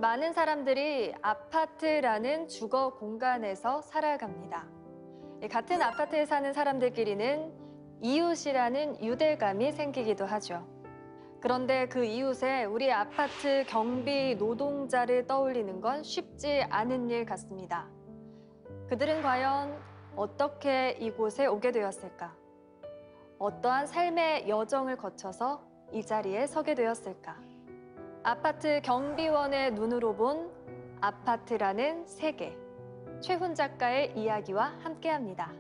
많은 사람들이 아파트라는 주거 공간에서 살아갑니다. 같은 아파트에 사는 사람들끼리는 이웃이라는 유대감이 생기기도 하죠. 그런데 그 이웃에 우리 아파트 경비 노동자를 떠올리는 건 쉽지 않은 일 같습니다. 그들은 과연 어떻게 이곳에 오게 되었을까? 어떠한 삶의 여정을 거쳐서 이 자리에 서게 되었을까? 아파트 경비원의 눈으로 본 아파트라는 세계. 최훈 작가의 이야기와 함께합니다.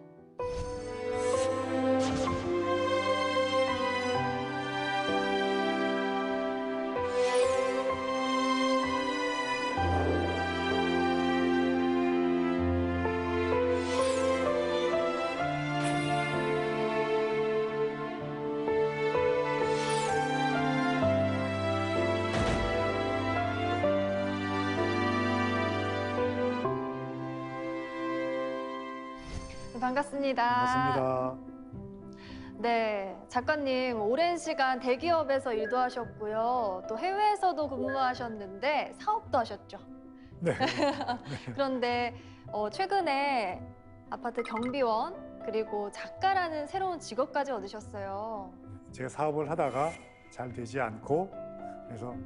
반갑습니다. 반갑습니다. 네, 작가님 오랜 시간 대기업에서 일도 하셨고요. 또 해외에서도 근무하셨는데 사업도 하셨죠. 네. 그런데 최근에 아파트 경비원 그리고 작가라는 새로운 직업까지 얻으셨어요. 제가 사업을 하다가 잘 되지 않고 그래서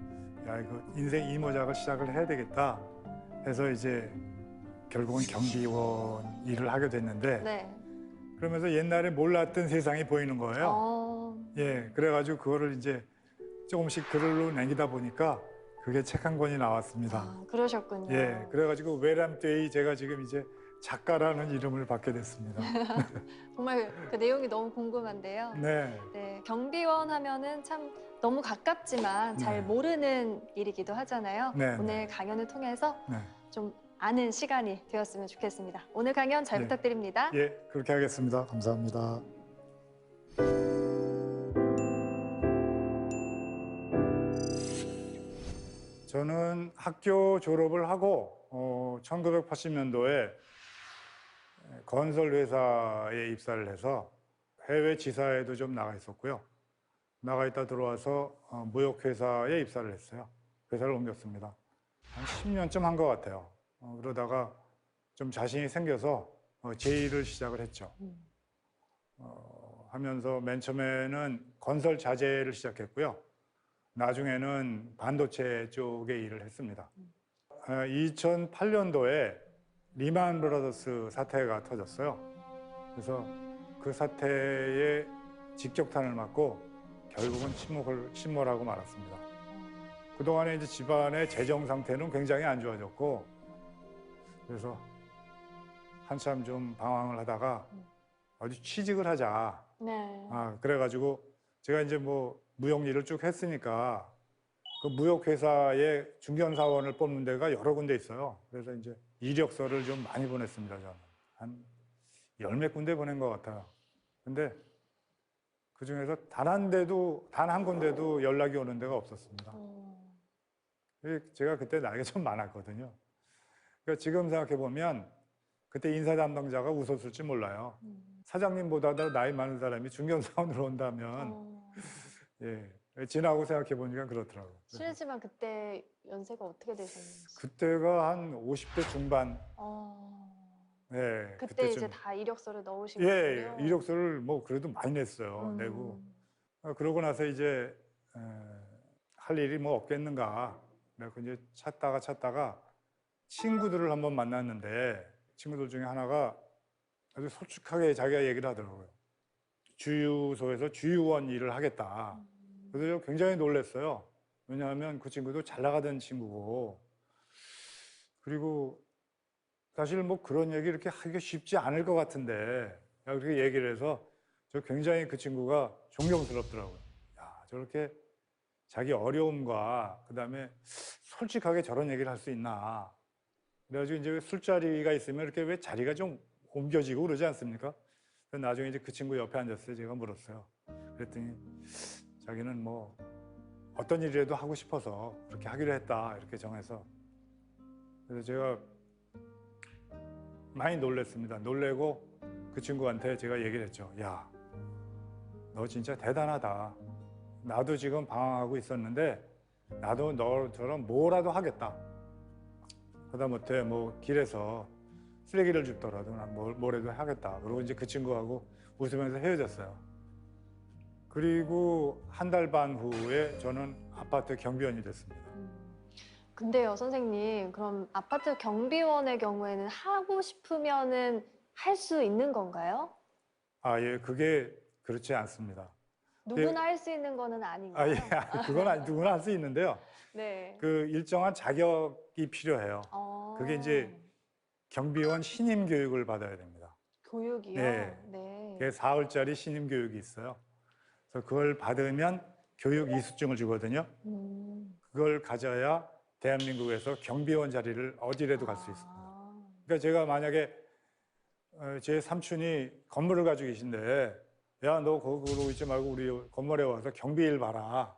야 이거 인생 이모작을 시작을 해야 되겠다 해서 이제 결국은 경비원 일을 하게 됐는데 네. 그러면서 옛날에 몰랐던 세상이 보이는 거예요. 예, 그래가지고 그거를 이제 조금씩 글로 남기다 보니까 그게 책 한 권이 나왔습니다. 그러셨군요. 예, 그래가지고 외람되이 제가 지금 이제 작가라는 이름을 받게 됐습니다. 정말 그 내용이 너무 궁금한데요. 네. 네, 경비원 하면은 참 너무 가깝지만 잘 네. 모르는 일이기도 하잖아요. 네, 오늘 네. 강연을 통해서 네. 좀 아는 시간이 되었으면 좋겠습니다. 오늘 강연 잘 예. 부탁드립니다. 예, 그렇게 하겠습니다. 감사합니다. 저는 학교 졸업을 하고 1980년도에 건설 회사에 입사를 해서 해외 지사에도 좀 나가 있었고요. 나가 있다 들어와서 무역 회사에 입사를 했어요. 회사를 옮겼습니다. 한 10년쯤 한 것 같아요. 그러다가 좀 자신이 생겨서 제 일을 시작을 했죠. 하면서 맨 처음에는 건설 자재를 시작했고요. 나중에는 반도체 쪽에 일을 했습니다. 2008년도에 리만 브라더스 사태가 터졌어요. 그래서 그 사태에 직격탄을 맞고 결국은 침몰하고 말았습니다. 그동안에 이제 집안의 재정 상태는 굉장히 안 좋아졌고 그래서 한참 좀 방황을 하다가 어디 취직을 하자. 네. 그래가지고 제가 이제 뭐 무역 일을 쭉 했으니까 그 무역 회사에 중견사원을 뽑는 데가 여러 군데 있어요. 그래서 이제 이력서를 좀 많이 보냈습니다. 저는 한 열 몇 군데 보낸 것 같아요. 근데 그 중에서 단 한 군데도 연락이 오는 데가 없었습니다. 제가 그때 나이가 좀 많았거든요. 그러니까 지금 생각해 보면 그때 인사 담당자가 웃었을지 몰라요. 사장님보다도 나이 많은 사람이 중견사원으로 온다면 예, 지나고 생각해 보니까 그렇더라고요. 실례지만 그때 연세가 어떻게 되셨는지. 그때가 한 50대 중반. 네, 그때 이제 그때쯤. 다 이력서를 넣으신 예, 거군요. 이력서를 뭐 그래도 많이 냈어요. 내고. 그러고 나서 이제 할 일이 뭐 없겠는가. 그래서 이제 찾다가 친구들을 한번 만났는데 친구들 중에 하나가 아주 솔직하게 자기가 얘기를 하더라고요. 주유소에서 주유원 일을 하겠다. 그래서 굉장히 놀랐어요. 왜냐하면 그 친구도 잘 나가던 친구고 그리고 사실 뭐 그런 얘기 이렇게 하기가 쉽지 않을 것 같은데 그렇게 얘기를 해서 저 굉장히 그 친구가 존경스럽더라고요. 야, 저렇게 자기 어려움과 그다음에 솔직하게 저런 얘기를 할 수 있나. 그래가지고 이제 술자리가 있으면 이렇게 왜 자리가 좀 옮겨지고 그러지 않습니까? 그래서 나중에 이제 그 친구 옆에 앉았을 때 제가 물었어요. 그랬더니 자기는 뭐 어떤 일이라도 하고 싶어서 그렇게 하기로 했다 이렇게 정해서 그래서 제가 많이 놀랬습니다. 놀래고 그 친구한테 제가 얘기를 했죠. 야, 너 진짜 대단하다. 나도 지금 방황하고 있었는데 나도 너처럼 뭐라도 하겠다. 하다못해 뭐 길에서 쓰레기를 줍더라도 난 뭐라도 하겠다. 그리고 이제 그 친구하고 웃으면서 헤어졌어요. 그리고 한 달 반 후에 저는 아파트 경비원이 됐습니다. 근데요, 선생님, 그럼 아파트 경비원의 경우에는 하고 싶으면은 할 수 있는 건가요? 아, 예, 그게 그렇지 않습니다. 누구나 할 수 있는 거는 아닌가요? 아, 예, 그건 누구나 할 수 있는데요. 네. 그 일정한 자격이 필요해요. 그게 이제 경비원 신임 교육을 받아야 됩니다. 교육이요? 네. 네. 그게 4월짜리 신임 교육이 있어요. 그래서 그걸 받으면 교육 이수증을 주거든요. 그걸 가져야 대한민국에서 경비원 자리를 어디라도 갈 수 있습니다. 그러니까 제가 만약에 제 삼촌이 건물을 가지고 계신데, 야, 너 거기로 있지 말고 우리 건물에 와서 경비일 봐라.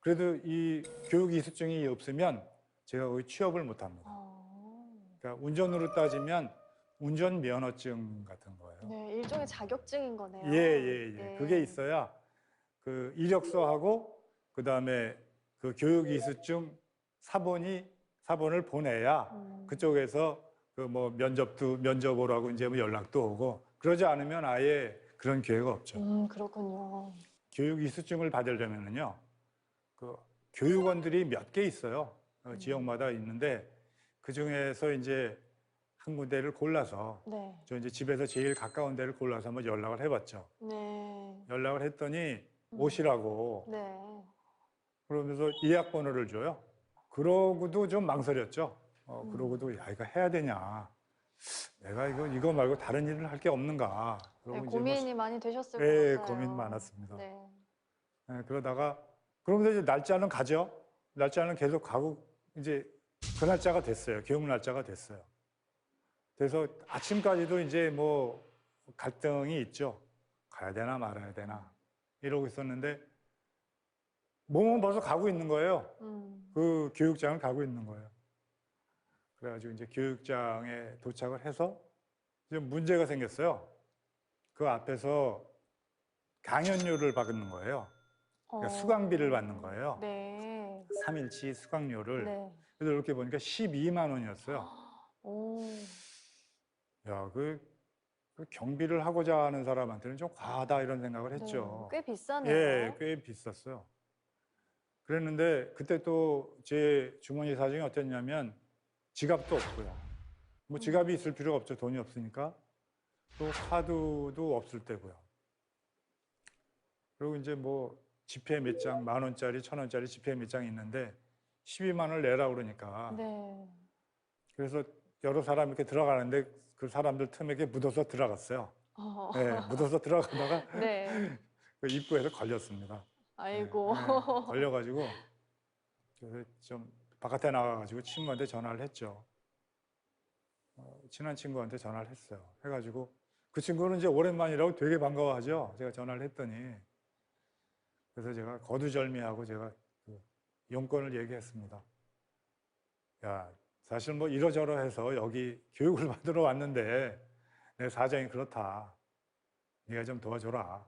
그래도 이 교육 이수증이 없으면 제가 거기 취업을 못 합니다. 그러니까 운전으로 따지면 운전 면허증 같은 거예요. 네, 일종의 자격증인 거네요. 예. 네. 그게 있어야 그 이력서하고 그다음에 그 교육 이수증 사본을 보내야 그쪽에서 그 뭐 면접 오라고 이제 뭐 연락도 오고, 그러지 않으면 아예 그런 기회가 없죠. 그렇군요. 교육 이수증을 받으려면은요, 그 교육원들이 몇 개 있어요. 지역마다 있는데 그 중에서 이제 한 군데를 골라서 네. 저 이제 집에서 제일 가까운 데를 골라서 한번 연락을 해봤죠. 네. 연락을 했더니 오시라고 네. 그러면서 예약 번호를 줘요. 그러고도 좀 망설였죠. 그러고도 야, 이거 해야 되냐. 내가 이거 말고 다른 일을 할 게 없는가. 네, 그러고 고민이 많이 되셨을 것 예, 같아요. 고민 많았습니다. 네. 예, 그러다가 그러면서 이제 날짜는 가죠. 날짜는 계속 가고 이제 그 날짜가 됐어요. 교육 날짜가 됐어요. 그래서 아침까지도 이제 뭐 갈등이 있죠. 가야 되나 말아야 되나 이러고 있었는데 몸은 벌써 가고 있는 거예요. 그 교육장을 가고 있는 거예요. 그래가지고 이제 교육장에 도착을 해서 이제 문제가 생겼어요. 그 앞에서 강연료를 받는 거예요. 그러니까 수강비를 받는 거예요. 네. 3일치 수강료를. 네. 그래서 이렇게 보니까 12만 원이었어요. 오. 야, 그 경비를 하고자 하는 사람한테는 좀 과하다 이런 생각을 했죠. 꽤 비싸네요. 예, 꽤 비쌌어요. 그랬는데 그때 또 제 주머니 사정이 어땠냐면 지갑도 없고요. 뭐 지갑이 있을 필요가 없죠. 돈이 없으니까. 또 카드도 없을 때고요. 그리고 이제 뭐 지폐 몇 장, 10,000원짜리, 1,000원짜리 지폐 몇 장 있는데 12만 원을 내라 그러니까. 네. 그래서 여러 사람 이렇게 들어가는데 그 사람들 틈에 이렇게 묻어서 들어갔어요. 네, 묻어서 들어가다가 네. 그 입구에서 걸렸습니다. 아이고. 네, 걸려가지고 그래서 좀 바깥에 나가가지고 친구한테 전화를 했죠. 친한 친구한테 전화를 했어요. 해가지고 그 친구는 이제 오랜만이라고 되게 반가워하죠. 제가 전화를 했더니 그래서 제가 거두절미하고 제가 그 용건을 얘기했습니다. 야, 사실 뭐 이러저러해서 여기 교육을 받으러 왔는데 내 사정이 그렇다. 네가 좀 도와줘라.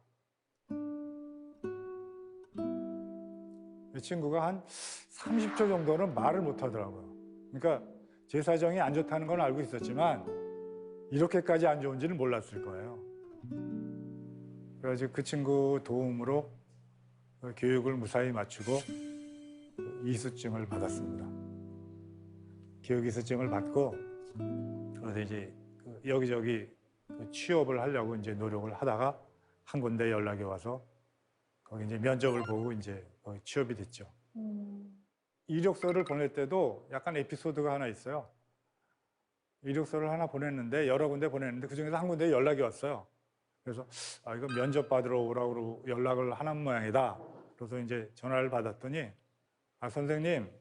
이 친구가 한 30초 정도는 말을 못 하더라고요. 그러니까 제 사정이 안 좋다는 건 알고 있었지만 이렇게까지 안 좋은지는 몰랐을 거예요. 그래가지고 그 친구 도움으로 교육을 무사히 마치고 이수증을 받았습니다. 교육 이수증을 받고 그래서 이제 여기저기 취업을 하려고 이제 노력을 하다가 한 군데 연락이 와서 거기 이제 면접을 보고 이제 거기 취업이 됐죠. 이력서를 보낼 때도 약간 에피소드가 하나 있어요. 이력서를 하나 보냈는데 여러 군데 보냈는데 그중에서 한 군데 연락이 왔어요. 그래서 이거 면접 받으러 오라고 연락을 하는 모양이다. 그래서 이제 전화를 받았더니 선생님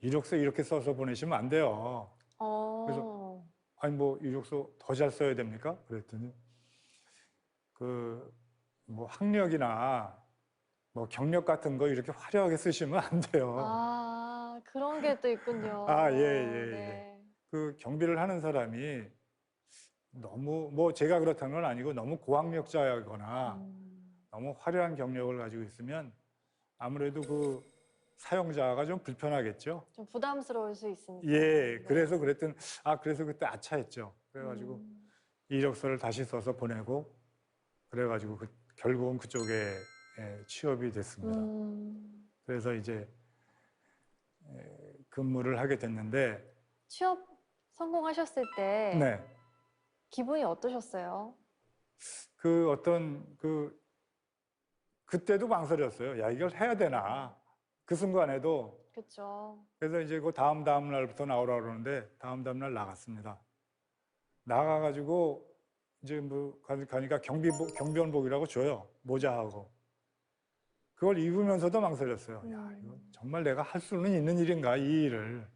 이력서 이렇게 써서 보내시면 안 돼요. 그래서 아니 뭐 이력서 더 잘 써야 됩니까? 그랬더니 뭐 학력이나 뭐 경력 같은 거 이렇게 화려하게 쓰시면 안 돼요. 아, 그런 게 또 있군요. 예. 네. 그 경비를 하는 사람이 너무 뭐 제가 그렇다는 건 아니고 너무 고학력자거나 너무 화려한 경력을 가지고 있으면 아무래도 그 사용자가 좀 불편하겠죠. 좀 부담스러울 수 있으니까. 예, 네. 그래서 그래서 그때 아차했죠. 그래가지고 이력서를 다시 써서 보내고, 그래가지고 결국은 그쪽에 취업이 됐습니다. 그래서 이제 근무를 하게 됐는데, 취업 성공하셨을 때 네, 기분이 어떠셨어요? 그때도 망설였어요. 야, 이걸 해야 되나? 그 순간에도. 그렇죠. 그래서 이제 그 다음 날부터 나오라 그러는데, 다음 날 나갔습니다. 나가가지고 이제 뭐 가니까 경비원복이라고 줘요. 모자하고. 그걸 입으면서도 망설였어요. 야, 이거 정말 내가 할 수는 있는 일인가, 이 일을.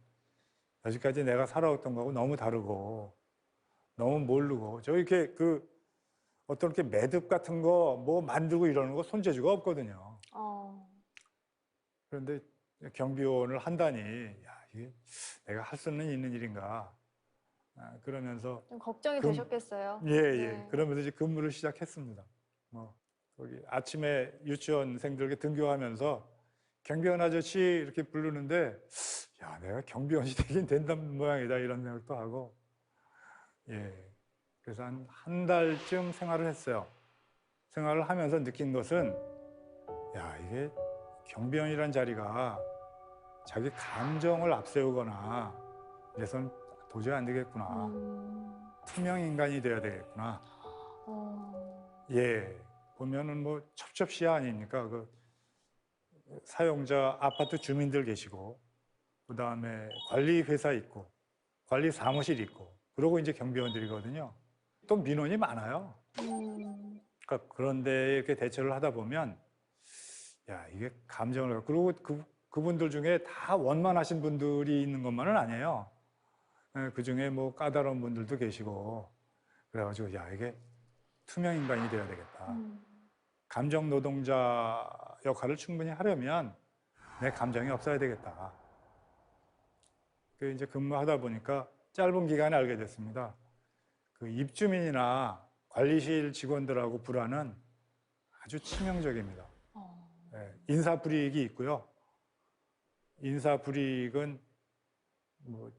여지까지 내가 살아왔던 거하고 너무 다르고, 너무 모르고. 저 이렇게 어떤 이렇게 매듭 같은 거 뭐 만들고 이러는 거 손재주가 없거든요. 그런데 경비원을 한다니, 야, 이게 내가 할 수는 있는 일인가. 그러면서 좀 걱정이 되셨겠어요. 예, 예. 네. 그러면서 이제 근무를 시작했습니다. 뭐 거기 아침에 유치원생들에게 등교하면서 경비원 아저씨 이렇게 부르는데, 야, 내가 경비원이 되긴 된다는 모양이다 이런 생각도 하고, 예. 그래서 한 달쯤 생활을 했어요. 생활을 하면서 느낀 것은, 야, 이게 경비원이란 자리가 자기 감정을 앞세우거나 이래서는 도저히 안 되겠구나. 투명 인간이 돼야 되겠구나. 예, 보면은 뭐 첩첩시야 아닙니까? 사용자 아파트 주민들 계시고, 그 다음에 관리 회사 있고, 관리 사무실 있고, 그러고 이제 경비원들이거든요. 또 민원이 많아요. 그러니까 그런데 이렇게 대처를 하다 보면, 야, 이게 감정을, 그리고 그분들 중에 다 원만하신 분들이 있는 것만은 아니에요. 그 중에 뭐 까다로운 분들도 계시고, 그래가지고, 야, 이게 투명 인간이 되어야 되겠다. 감정 노동자 역할을 충분히 하려면 내 감정이 없어야 되겠다. 그 이제 근무하다 보니까 짧은 기간에 알게 됐습니다. 그 입주민이나 관리실 직원들하고 불화는 아주 치명적입니다. 네, 인사 불이익이 있고요. 인사 불이익은 뭐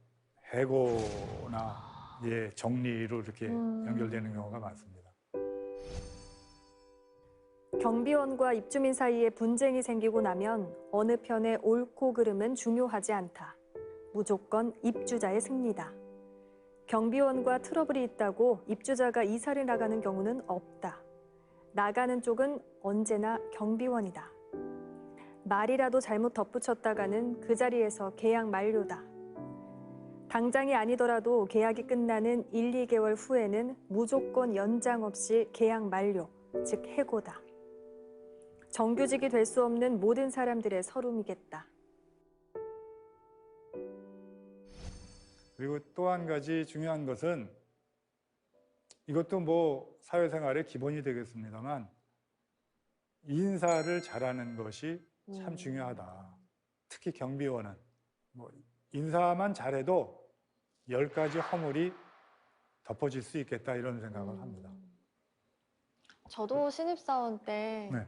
해고나 예, 정리로 이렇게 연결되는 경우가 많습니다. 경비원과 입주민 사이에 분쟁이 생기고 나면 어느 편의 옳고 그름은 중요하지 않다. 무조건 입주자의 승리다. 경비원과 트러블이 있다고 입주자가 이사를 나가는 경우는 없다. 나가는 쪽은 언제나 경비원이다. 말이라도 잘못 덧붙였다가는 그 자리에서 계약 만료다. 당장이 아니더라도 계약이 끝나는 1, 2개월 후에는 무조건 연장 없이 계약 만료, 즉 해고다. 정규직이 될 수 없는 모든 사람들의 서름이겠다. 그리고 또 한 가지 중요한 것은, 이것도 뭐 사회생활의 기본이 되겠습니다만, 인사를 잘하는 것이 참 중요하다. 특히 경비원은 뭐 인사만 잘해도 10가지 허물이 덮어질 수 있겠다 이런 생각을 합니다. 저도 신입사원 때 네.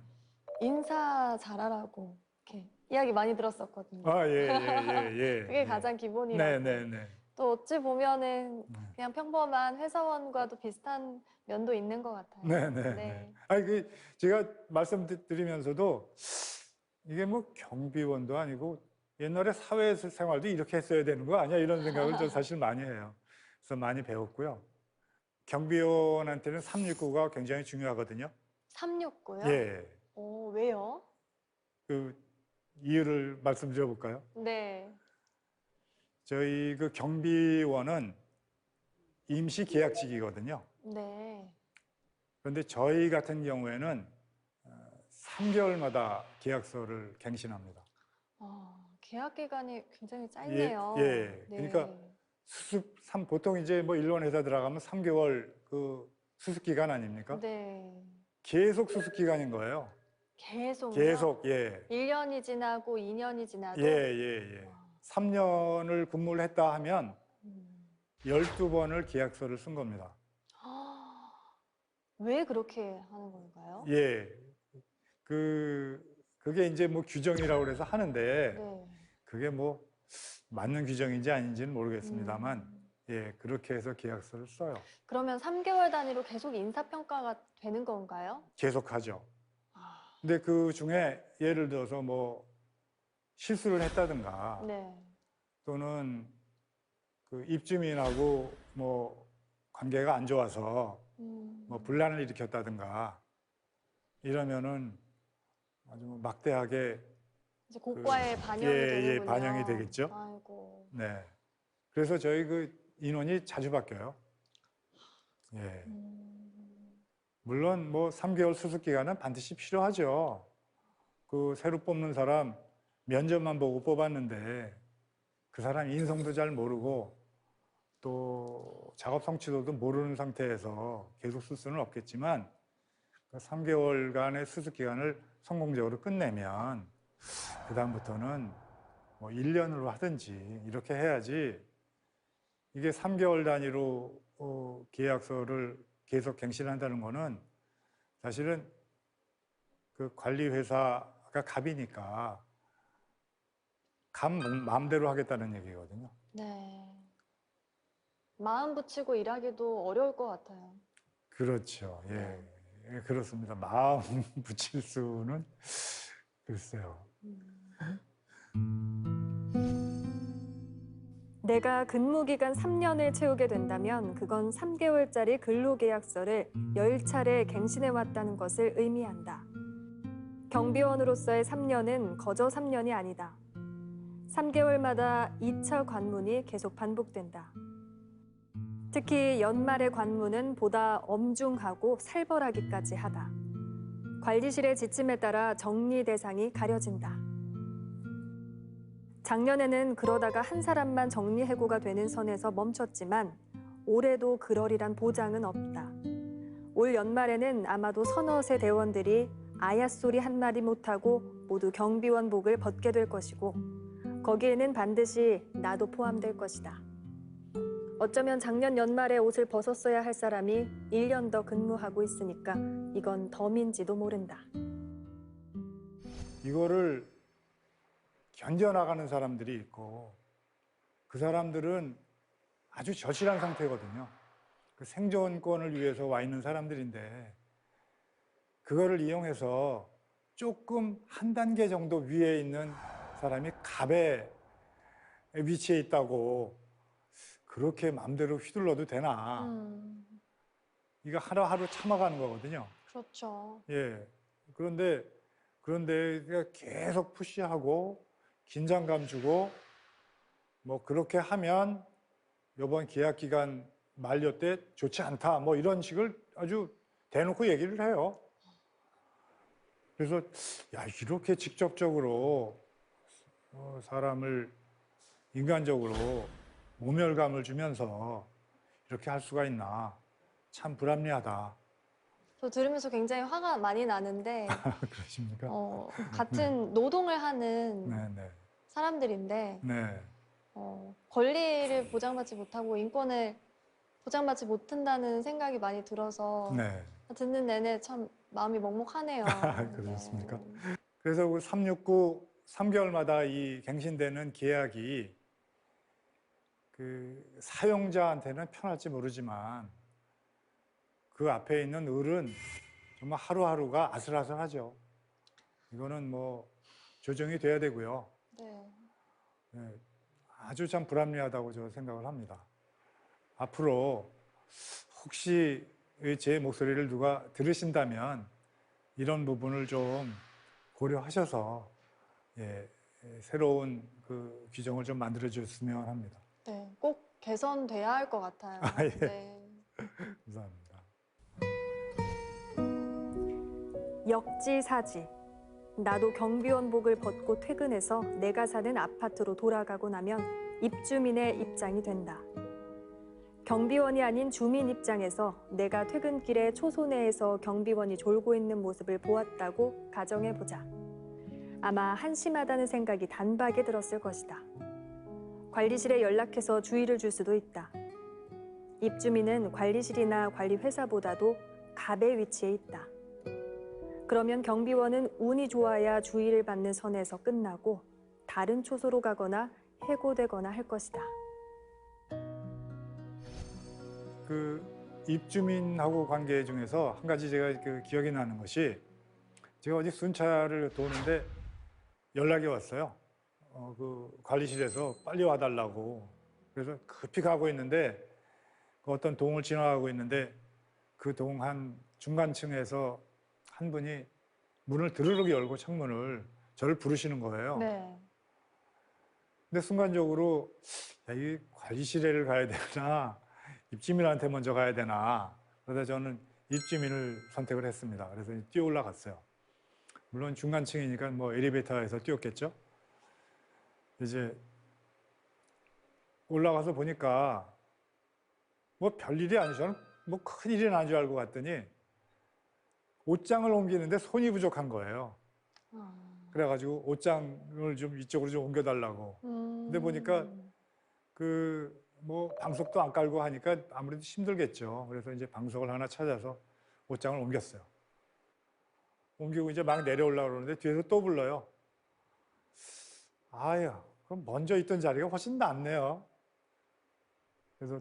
인사 잘하라고 이렇게 이야기 많이 들었었거든요. 아, 예, 예, 예, 예. 그게 예. 가장 기본이라고. 네, 네, 네. 또 어찌 보면은 그냥 평범한 회사원과도 비슷한 면도 있는 것 같아요. 네, 네, 네. 아니, 제가 말씀드리면서도 이게 뭐 경비원도 아니고 옛날에 사회생활도 이렇게 했어야 되는 거 아니야? 이런 생각을 저 사실 많이 해요. 그래서 많이 배웠고요. 경비원한테는 369가 굉장히 중요하거든요. 369요? 예. 오, 왜요? 그 이유를 말씀드려 볼까요? 네. 저희 그 경비원은 임시 계약직이거든요. 네. 그런데 저희 같은 경우에는 3개월마다 계약서를 갱신합니다. 계약 기간이 굉장히 짧네요. 예. 네. 그러니까 보통 이제 뭐 일본 회사 들어가면 3개월 그 수습 기간 아닙니까? 네. 계속 수습 기간인 거예요. 계속요? 계속, 예. 1년이 지나고 2년이 지나도? 예, 예, 예. 3년을 근무를 했다 하면 12번을 계약서를 쓴 겁니다. 왜 그렇게 하는 건가요? 예. 그게 이제 뭐 규정이라고 그래서 하는데 네. 그게 뭐 맞는 규정인지 아닌지는 모르겠습니다만 예, 그렇게 해서 계약서를 써요. 그러면 3개월 단위로 계속 인사평가가 되는 건가요? 계속하죠. 아, 근데 그 중에 예를 들어서 뭐 실수를 했다든가 네. 또는 그 입주민하고 뭐 관계가 안 좋아서 뭐 분란을 일으켰다든가 이러면은 아주 뭐 막대하게 이제 고과에 반영이 예, 되는군요. 반영이 되겠죠. 아이고. 네. 그래서 저희 그 인원이 자주 바뀌어요. 예. 물론 뭐 3개월 수습 기간은 반드시 필요하죠. 그 새로 뽑는 사람 면접만 보고 뽑았는데 그 사람 인성도 잘 모르고 또 작업 성취도도 모르는 상태에서 계속 쓸 수는 없겠지만 그 3개월간의 수습 기간을 성공적으로 끝내면 그 다음부터는 뭐 1년으로 하든지 이렇게 해야지 이게 3개월 단위로 계약서를 계속 갱신한다는 거는 사실은 그 관리 회사가 갑이니까 마음대로 하겠다는 얘기거든요. 네. 마음 붙이고 일하기도 어려울 것 같아요. 그렇죠. 예. 예, 그렇습니다. 마음 붙일 수는 글쎄요. 내가 근무 기간 3년을 채우게 된다면 그건 3개월짜리 근로계약서를 10차례 갱신해 왔다는 것을 의미한다. 경비원으로서의 3년은 거저 3년이 아니다. 3개월마다 2차 관문이 계속 반복된다. 특히 연말의 관문은 보다 엄중하고 살벌하기까지 하다. 관리실의 지침에 따라 정리 대상이 가려진다. 작년에는 그러다가 한 사람만 정리해고가 되는 선에서 멈췄지만 올해도 그러리란 보장은 없다. 올 연말에는 아마도 서너세 대원들이 아얏소리 한마디 못하고 모두 경비원복을 벗게 될 것이고 거기에는 반드시 나도 포함될 것이다. 어쩌면 작년 연말에 옷을 벗었어야 할 사람이 1년 더 근무하고 있으니까 이건 덤인지도 모른다. 이거를 견뎌나가는 사람들이 있고 그 사람들은 아주 절실한 상태거든요. 그 생존권을 위해서 와 있는 사람들인데 그거를 이용해서 조금 한 단계 정도 위에 있는 사람이 갑의 위치에 있다고 그렇게 마음대로 휘둘러도 되나. 이거 하루하루 참아가는 거거든요. 그렇죠. 예. 그런데 계속 푸시하고 긴장감 주고 뭐 그렇게 하면 이번 계약 기간 만료 때 좋지 않다 뭐 이런 식을 아주 대놓고 얘기를 해요. 그래서 야 이렇게 직접적으로 사람을 인간적으로 모멸감을 주면서 이렇게 할 수가 있나 참 불합리하다. 저 들으면서 굉장히 화가 많이 나는데 그러십니까? 같은 노동을 하는 네네. 사람들인데 네. 권리를 보장받지 못하고 인권을 보장받지 못한다는 생각이 많이 들어서 네. 듣는 내내 참 마음이 먹먹하네요. 그렇습니까? 네. 그래서 그 369 3개월마다 이 갱신되는 계약이 그 사용자한테는 편할지 모르지만 그 앞에 있는 을은 정말 하루하루가 아슬아슬하죠. 이거는 뭐 조정이 돼야 되고요. 네. 네, 아주 참 불합리하다고 저는 생각을 합니다. 앞으로 혹시 제 목소리를 누가 들으신다면 이런 부분을 좀 고려하셔서 예, 새로운 그 규정을 좀 만들어 주셨으면 합니다. 네, 꼭 개선돼야 할 것 같아요. 아, 예. 네. 감사합니다. 역지사지. 나도 경비원복을 벗고 퇴근해서 내가 사는 아파트로 돌아가고 나면 입주민의 입장이 된다. 경비원이 아닌 주민 입장에서 내가 퇴근길에 초소내에서 경비원이 졸고 있는 모습을 보았다고 가정해보자. 아마 한심하다는 생각이 단박에 들었을 것이다. 관리실에 연락해서 주의를 줄 수도 있다. 입주민은 관리실이나 관리회사보다도 갑의 위치에 있다. 그러면 경비원은 운이 좋아야 주의를 받는 선에서 끝나고 다른 초소로 가거나 해고되거나 할 것이다. 그 입주민하고 관계 중에서 한 가지 제가 그 기억이 나는 것이 제가 어디 순찰을 도는데 연락이 왔어요. 그 관리실에서 빨리 와달라고. 그래서 급히 가고 있는데 그 어떤 동을 지나가고 있는데 그 동 한 중간층에서 한 분이 문을 드르륵 열고 창문을 저를 부르시는 거예요. 네. 근데 순간적으로 야, 이 관리실에를 가야 되나 입주민한테 먼저 가야 되나 그러다 저는 입주민을 선택을 했습니다. 그래서 뛰어 올라갔어요. 물론 중간층이니까 뭐 엘리베이터에서 뛰었겠죠. 이제 올라가서 보니까 뭐 별일이 아니죠. 뭐 큰일이 난 줄 알고 갔더니 옷장을 옮기는데 손이 부족한 거예요. 그래가지고 옷장을 좀 이쪽으로 좀 옮겨달라고. 근데 보니까 그 뭐 방석도 안 깔고 하니까 아무래도 힘들겠죠. 그래서 이제 방석을 하나 찾아서 옷장을 옮겼어요. 옮기고 이제 막 내려오려고 그러는데 뒤에서 또 불러요. 아유, 그럼 먼저 있던 자리가 훨씬 낫네요. 그래서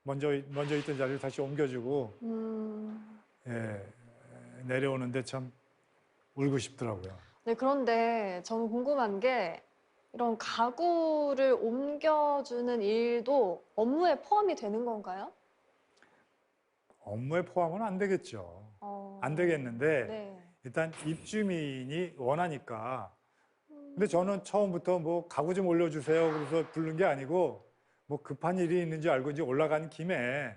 먼저 있던 자리를 다시 옮겨주고 예, 내려오는데 참 울고 싶더라고요. 네, 그런데 저는 궁금한 게 이런 가구를 옮겨주는 일도 업무에 포함이 되는 건가요? 업무에 포함은 안 되겠죠. 안 되겠는데 네. 일단 입주민이 원하니까. 근데 저는 처음부터 뭐 가구 좀 올려주세요 그래서 부른 게 아니고 뭐 급한 일이 있는지 알고 이제 올라간 김에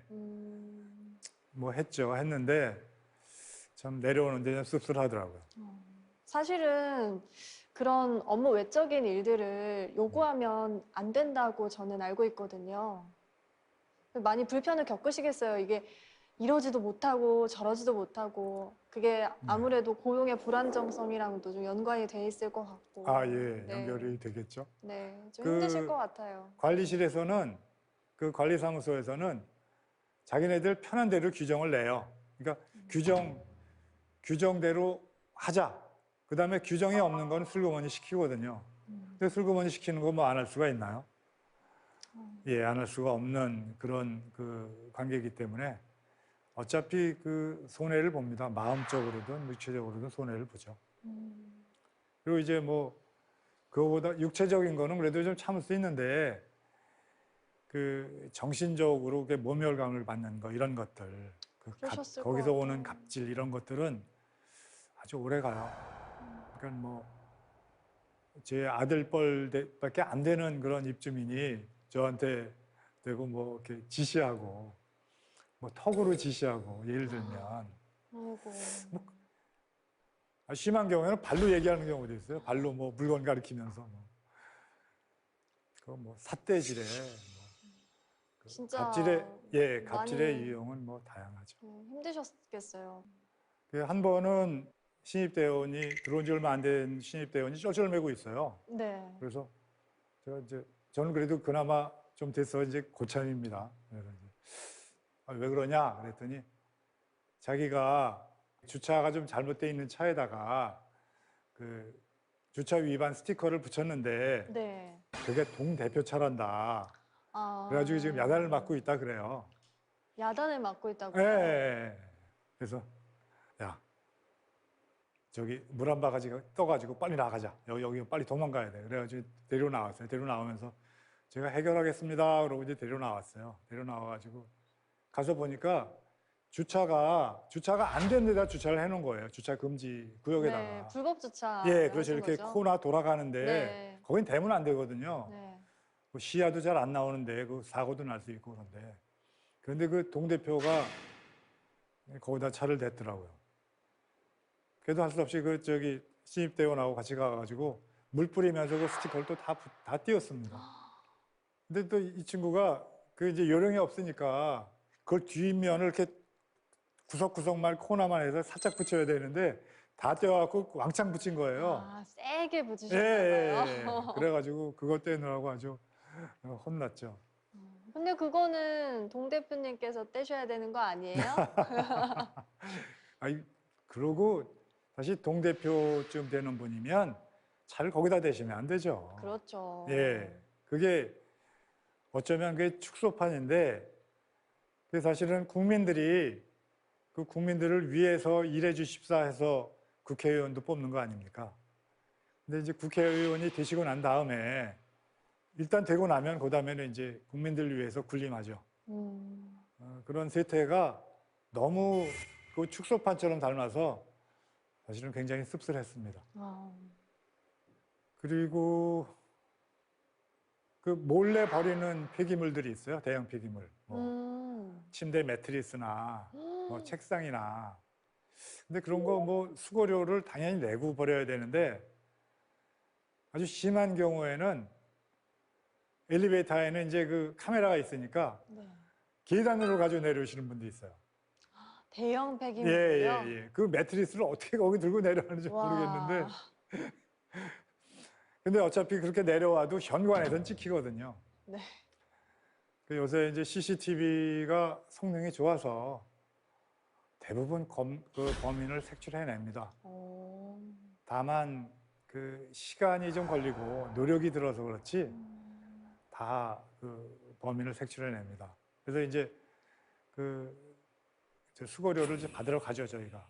뭐 했는데 참 내려오는데 좀 씁쓸하더라고요. 사실은 그런 업무 외적인 일들을 요구하면 안 된다고 저는 알고 있거든요. 많이 불편을 겪으시겠어요. 이게 이러지도 못하고 저러지도 못하고 그게 아무래도 고용의 불안정성이랑도 좀 연관이 돼 있을 것 같고. 아, 예, 네. 연결이 되겠죠. 네, 좀 그 힘드실 것 같아요. 관리실에서는 그 관리사무소에서는 자기네들 편한 대로 규정을 내요. 그러니까 규정대로 하자. 그다음에 규정이 없는 건 슬그머니 시키거든요. 근데 슬그머니 시키는 거 뭐 안 할 수가 있나요? 예, 안 할 수가 없는 그런 그 관계이기 때문에 어차피 그 손해를 봅니다. 마음적으로든 육체적으로든 손해를 보죠. 그리고 이제 뭐 그거보다 육체적인 거는 그래도 좀 참을 수 있는데 그 정신적으로 그 모멸감을 받는 거 이런 것들 그러셨을 거기서 것 오는 같아요. 갑질 이런 것들은 아주 오래 가요. 그러니까 뭐 제 아들뻘밖에 안 되는 그런 입주민이 저한테 대고 뭐 이렇게 지시하고 뭐 턱으로 지시하고 예를 들면 아이고. 심한 경우에는 발로 얘기하는 경우도 있어요. 발로 뭐 물건 가리키면서 뭐. 그뭐 삿대질에 뭐 그 진짜 갑질의 많이 유형은 뭐 다양하죠. 힘드셨겠어요. 그 한 번은 신입대원이 들어온 지 얼마 안 된 신입대원이 쩔쩔매고 있어요. 네. 그래서 제가 이제 저는 그래도 그나마 좀 돼서 이제 고참입니다. 그래서 이제 왜 그러냐 그랬더니 자기가 주차가 좀 잘못돼 있는 차에다가 그 주차 위반 스티커를 붙였는데 네. 그게 동대표 차란다. 아, 그래가지고 지금 야단을 맞고 있다 그래요. 야단을 맞고 예, 있다고요? 예. 그래서 야 저기 물 한 바가지가 떠가지고 빨리 나가자. 여기 빨리 도망가야 돼. 그래가지고 데리러 나왔어요. 데리러 나오면서 제가 해결하겠습니다. 그러고 이제 데리러 나왔어요. 데리러 나와가지고 가서 보니까 주차가 안 된 데다 주차를 해놓은 거예요. 주차 금지 구역에다가. 네, 불법 주차. 예, 그렇죠. 이렇게 코나 돌아가는데 네. 거긴 대면 안 되거든요. 네. 그 시야도 잘 안 나오는데 그 사고도 날 수 있고 그런데. 그런데 그 동대표가 거기다 차를 댔더라고요. 그래도 할 수 없이 그 저기 신입대원하고 같이 가가지고 물 뿌리면서 그 스티커를 또 다 띄웠습니다. 근데 또 이 친구가 그 이제 요령이 없으니까 그걸 뒷면을 이렇게 구석구석만 코나만 해서 살짝 붙여야 되는데 다 떼어갖고 왕창 붙인 거예요. 아, 세게 예, 붙이셨나 예, 봐요. 예. 그래가지고 그것 떼느라고 아주 혼났죠. 근데 그거는 동 대표님께서 떼셔야 되는 거 아니에요? 아니, 그러고 다시 동대표쯤 되는 분이면 차를 거기다 대시면 안 되죠. 그렇죠. 예, 그게 어쩌면 그게 축소판인데 그게 사실은 국민들이 그 국민들을 위해서 일해 주십사 해서 국회의원도 뽑는 거 아닙니까? 근데 이제 국회의원이 되시고 난 다음에 일단 되고 나면 그다음에는 이제 국민들을 위해서 군림하죠. 그런 세태가 너무 그 축소판처럼 닮아서 사실은 굉장히 씁쓸했습니다. 아, 그리고 그 몰래 버리는 폐기물들이 있어요. 대형 폐기물. 뭐 침대 매트리스나 뭐 책상이나. 근데 그런 거 뭐 수거료를 당연히 내고 버려야 되는데 아주 심한 경우에는 엘리베이터에는 이제 그 카메라가 있으니까 네. 계단으로 가지고 내려오시는 분도 있어요. 대형 예, 폐기물이요? 예, 예. 그 매트리스를 어떻게 거기 들고 내려가는지 와. 모르겠는데. 근데 어차피 그렇게 내려와도 현관에선 찍히거든요. 네. 그 요새 이제 CCTV가 성능이 좋아서 대부분 그 범인을 색출해냅니다. 오. 다만 그 시간이 좀 걸리고 노력이 들어서 그렇지 다 그 범인을 색출해냅니다. 그래서 이제 그 수거료를 이제 받으러 가죠, 저희가.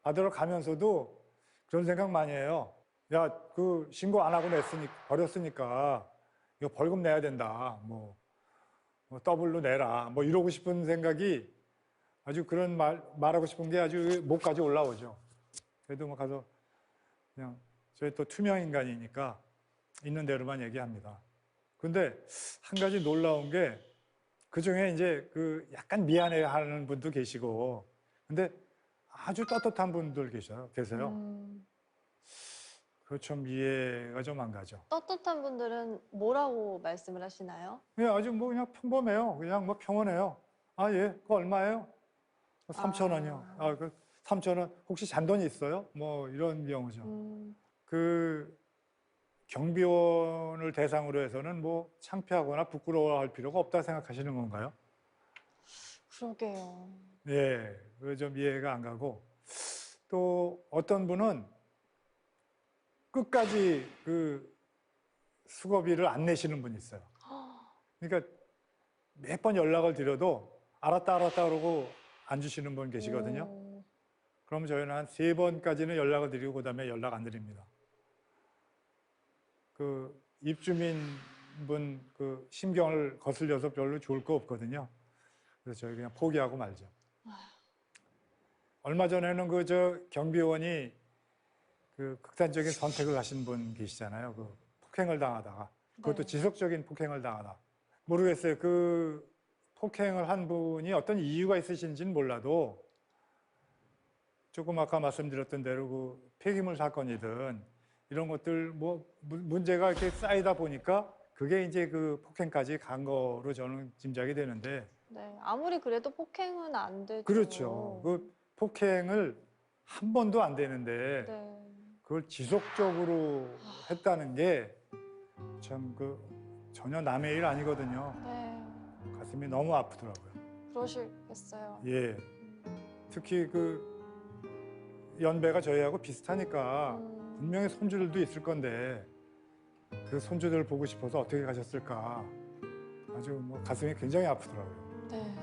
받으러 가면서도 그런 생각 많이 해요. 야, 그 신고 안 하고 버렸으니까 이거 벌금 내야 된다. 뭐 더블로 내라. 뭐 이러고 싶은 생각이 아주 그런 말하고 싶은 게 아주 목까지 올라오죠. 그래도 뭐 가서 그냥 저희 또 투명 인간이니까 있는 대로만 얘기합니다. 근데 한 가지 놀라운 게 그중에 이제 그 약간 미안해 하는 분도 계시고 근데 아주 떳떳한 분들 계세요. 그거 좀 이해가 좀 안 가죠. 떳떳한 분들은 뭐라고 말씀을 하시나요? 그냥 아주 뭐 그냥 평범해요. 그냥 뭐 평온해요. 아, 예, 그거 얼마예요? 3,000원이요. 아, 그 3,000원 혹시 잔돈이 있어요? 뭐 이런 경우죠. 그 경비원을 대상으로 해서는 뭐 창피하거나 부끄러워할 필요가 없다 생각하시는 건가요? 그러게요. 예, 그 좀 이해가 안 가고 또 어떤 분은 끝까지 그 수거비를 안 내시는 분이 있어요. 그러니까 몇 번 연락을 드려도 알았다 그러고 안 주시는 분 계시거든요. 오. 그럼 저희는 한 3번까지는 연락을 드리고 그다음에 연락 안 드립니다. 그 입주민 분 그 심경을 거슬려서 별로 좋을 거 없거든요. 그래서 저희 그냥 포기하고 말죠. 얼마 전에는 그 경비원이 그 극단적인 선택을 하신 분 계시잖아요. 그 폭행을 당하다가 그것도 네. 지속적인 폭행을 당하다. 모르겠어요. 그 폭행을 한 분이 어떤 이유가 있으신지는 몰라도 조금 아까 말씀드렸던 대로 그 폐기물 사건이든 이런 것들 뭐 문제가 이렇게 쌓이다 보니까 그게 이제 그 폭행까지 간 거로 저는 짐작이 되는데. 네. 아무리 그래도 폭행은 안 되죠. 그렇죠. 그 폭행을 한 번도 안 되는데 네. 그걸 지속적으로 했다는 게 참 그 전혀 남의 일 아니거든요. 네. 가슴이 너무 아프더라고요. 그러시겠어요. 예. 특히 그 연배가 저희하고 비슷하니까 분명히 손주들도 있을 건데 그 손주들 보고 싶어서 어떻게 가셨을까. 아주 뭐 가슴이 굉장히 아프더라고요. 네.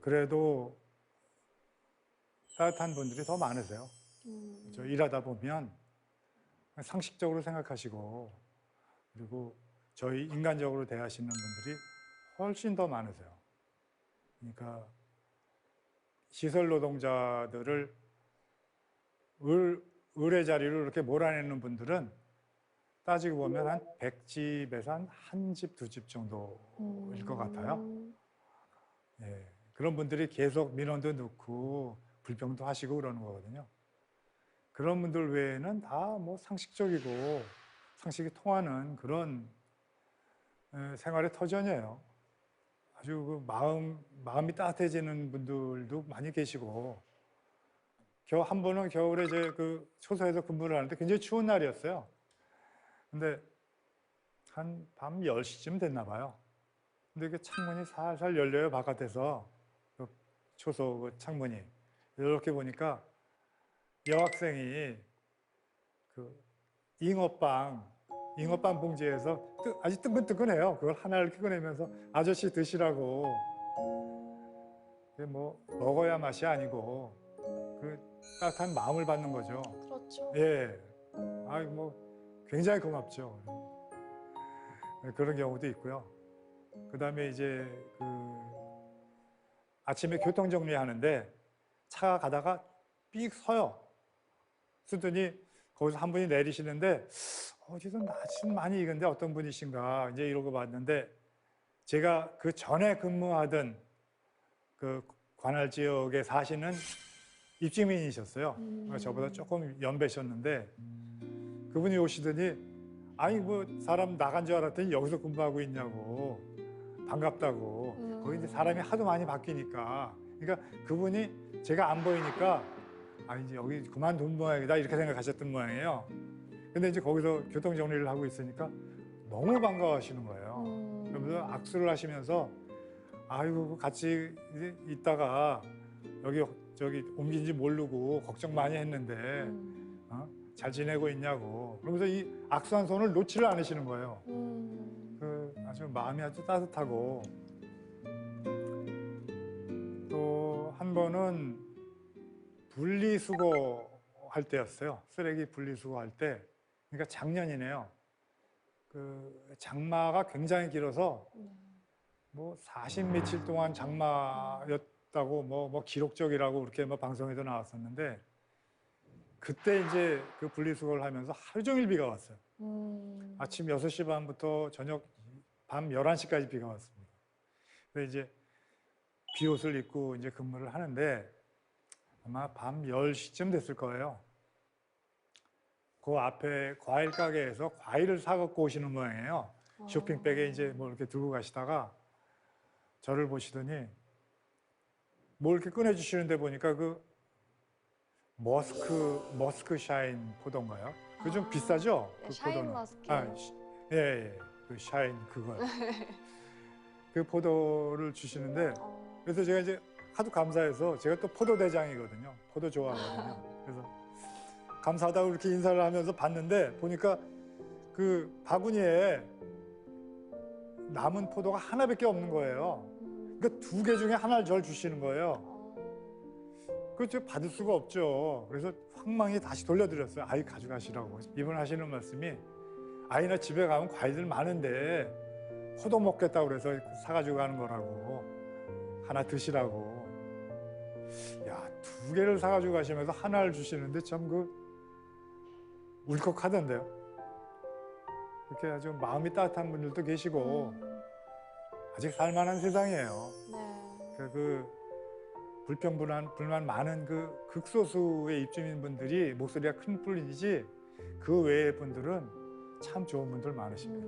그래도 따뜻한 분들이 더 많으세요. 저 일하다 보면 상식적으로 생각하시고 그리고 저희 인간적으로 대하시는 분들이 훨씬 더 많으세요. 그러니까 시설 노동자들을 의뢰 자리로 이렇게 몰아내는 분들은 따지고 보면 한 100집에서 한 집, 2집 정도일 것 같아요. 예, 그런 분들이 계속 민원도 넣고 불평도 하시고 그러는 거거든요. 그런 분들 외에는 다 뭐 상식적이고 상식이 통하는 그런 생활의 터전이에요. 아주 그 마음이 따뜻해지는 분들도 많이 계시고, 한 번은 겨울에 그 초소에서 근무를 하는데 굉장히 추운 날이었어요. 근데 한 밤 10시쯤 됐나 봐요. 근데 그 창문이 살살 열려요, 바깥에서. 그 초소 그 창문이. 이렇게 보니까 여학생이 그 잉어빵 봉지에서 아주 뜨끈뜨끈해요. 그걸 하나를 이렇게 꺼내면서 아저씨 드시라고. 그게 뭐 먹어야 맛이 아니고 그 따뜻한 마음을 받는 거죠. 그렇죠. 예. 아, 뭐 굉장히 고맙죠. 네, 그런 경우도 있고요. 그다음에 이제 그 아침에 교통 정리하는데 차가 가다가 삑 서요. 쓰더니 거기서 한 분이 내리시는데 어디서 낯은 많이 익은데 어떤 분이신가 이제 이러고 봤는데 제가 그 전에 근무하던 그 관할 지역에 사시는 입주민이셨어요. 저보다 조금 연배셨는데 그분이 오시더니 아니 뭐 사람 나간 줄 알았더니 여기서 근무하고 있냐고 반갑다고. 거기 이제 사람이 하도 많이 바뀌니까 그러니까 그분이 제가 안 보이니까 아 이제 여기 그만둔 모양이다 이렇게 생각하셨던 모양이에요. 근데 이제 거기서 교통 정리를 하고 있으니까 너무 반가워하시는 거예요. 그러면서 악수를 하시면서 아이고 같이 있다가 여기 저기 옮긴지 모르고 걱정 많이 했는데 잘 지내고 있냐고. 그러면서 이 악수한 손을 놓지를 않으시는 거예요. 그 아주 마음이 아주 따뜻하고 또 한 번은 분리수거 할 때였어요. 쓰레기 분리수거 할 때. 그러니까 작년이네요. 그 장마가 굉장히 길어서 뭐 40 며칠 동안 장마였다고 뭐 기록적이라고 그렇게 뭐 방송에도 나왔었는데 그때 이제 그 분리수거를 하면서 하루 종일 비가 왔어요. 아침 6시 반부터 저녁 밤 11시까지 비가 왔습니다. 그래서 이제 비옷을 입고 이제 근무를 하는데 아마 밤 10시쯤 됐을 거예요. 그 앞에 과일 가게에서 과일을 사갖고 오시는 모양이에요. 쇼핑백에 이제 뭐 이렇게 들고 가시다가 저를 보시더니 뭐 이렇게 꺼내주시는데 보니까 그 머스크 샤인 포도인가요? 그 좀 비싸죠? 네, 그 샤인 포도는. 머스켓. 예. 그 샤인 그거. 그 포도를 주시는데 그래서 제가 이제 하도 감사해서 제가 또 포도 대장이거든요. 포도 좋아하거든요. 그래서 감사하다고 이렇게 인사를 하면서 봤는데 보니까 그 바구니에 남은 포도가 하나밖에 없는 거예요. 그러니까 2개 중에 하나를 절 주시는 거예요. 그렇죠. 받을 수가 없죠. 그래서 황망히 다시 돌려드렸어요. 아이 가져가시라고. 이분 하시는 말씀이 아이나 집에 가면 과일들 많은데 포도 먹겠다고 그래서 사가지고 가는 거라고. 하나 드시라고. 야, 2개를 사가지고 가시면서 하나를 주시는데 참 울컥하던데요. 그렇게 아주 마음이 따뜻한 분들도 계시고 아직 살만한 세상이에요. 네. 불만 많은 그 극소수의 입주민분들이 목소리가 큰 뿐이지 그 외의 분들은 참 좋은 분들 많으십니다.